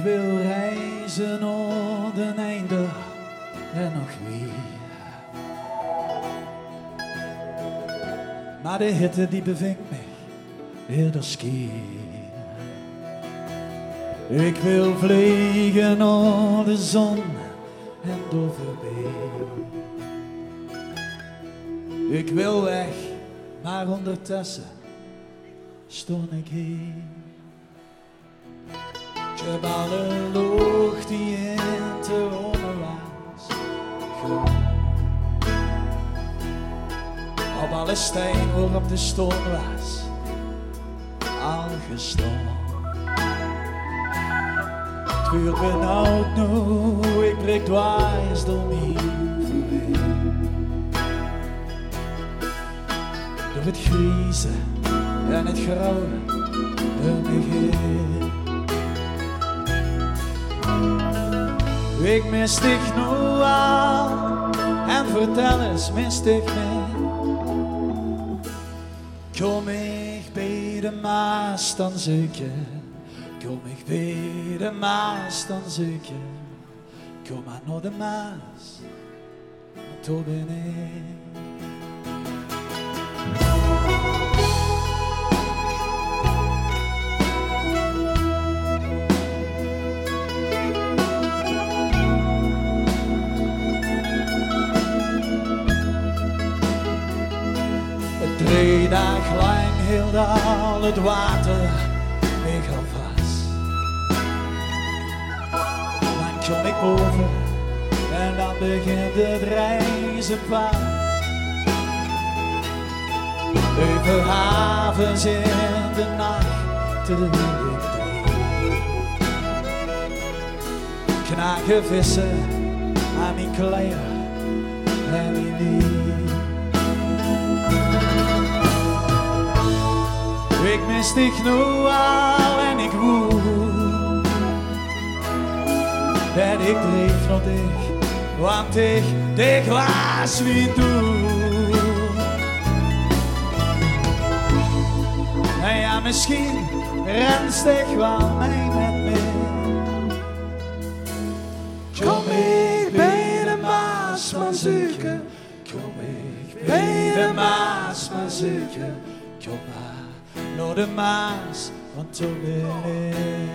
wil reizen naar den einde en nog weer. Maar de hitte die bevinkt mij eerder skeer. Ik wil vliegen naar de zon en door voorbij. Ik wil weg, maar ondertussen stond ik hier. Ik heb alle lucht die in te wonen was gewoon. Op alle steen waarop de stoom was al gestaan. Het vuur benauwd nu, ik breek dwars door mij voorbij. Door het griezen en het grauwe om mij heen. Ik mis dich nu al en vertel eens, mis dich mij. Kom ik bij de Maas dan zeker, kom ik bij de Maas dan zeker. Kom maar naar de Maas, want daar ben ik. Drie dagen lang hield al het water mij al vast. Dan kom ik boven en dan begint het reizen pas. Over havens in de nacht te de wind knagen vissen aan mijn kleren en mijn lief. Ik mis dich nu al en ik woel dat ik dreef naar dich, want ik dich was wie doe. En ja, misschien renst dich wel mij met me. Kom ik bij de Maas maar zoeken, kom ik bij de Maas maar zoeken, kom maar naar de Maas, want zo ben ik.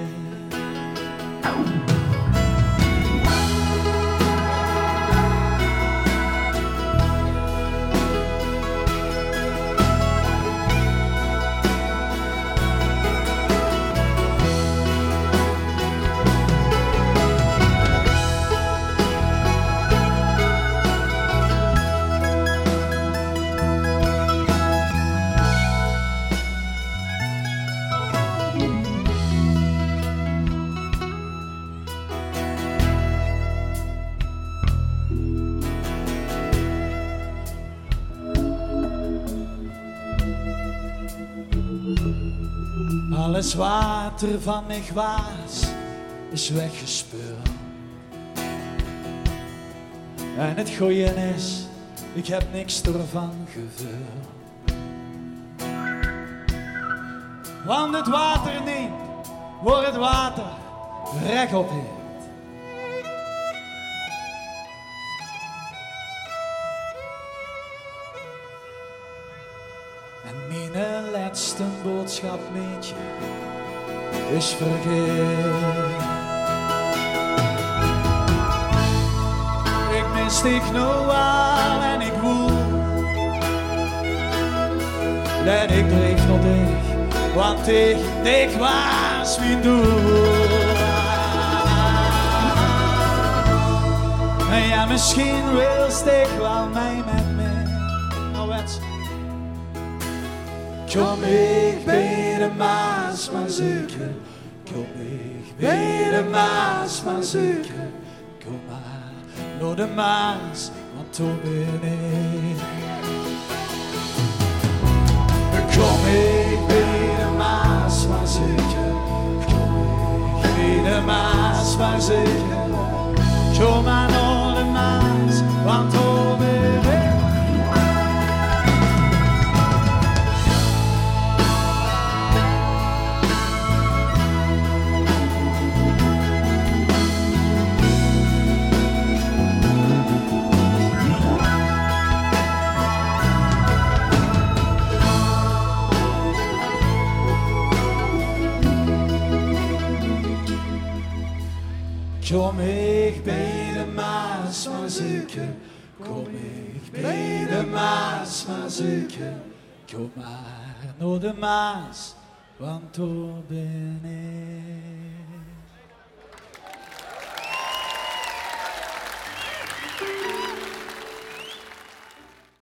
Alles water van mij was is weggespeurd. En het goeie is, ik heb niks ervan gevuld. Want het water neemt, waar het water recht op heeft. En mijn laatste boodschap met je is vergeet. Ik mis dich nu al en ik woel dat ik dreef naar dich, want ik dich was wie doe. En ja, misschien wil dich wel mij met me. Nou wens. Kom ik bij de Maas maar zoeken, kom ik bij de Maas maar zoeken, kom maar naar de Maas, want toen ben ik. Kom ik bij de Maas maar zoeken, kom ik bij de Maas maar zoeken, kom maar naar de Maas, want toen ben ik. Kom, ik bid de Maas maar zeker. Kom, ik bid de Maas maar zeker. Kom maar naar de Maas, want daar ben ik.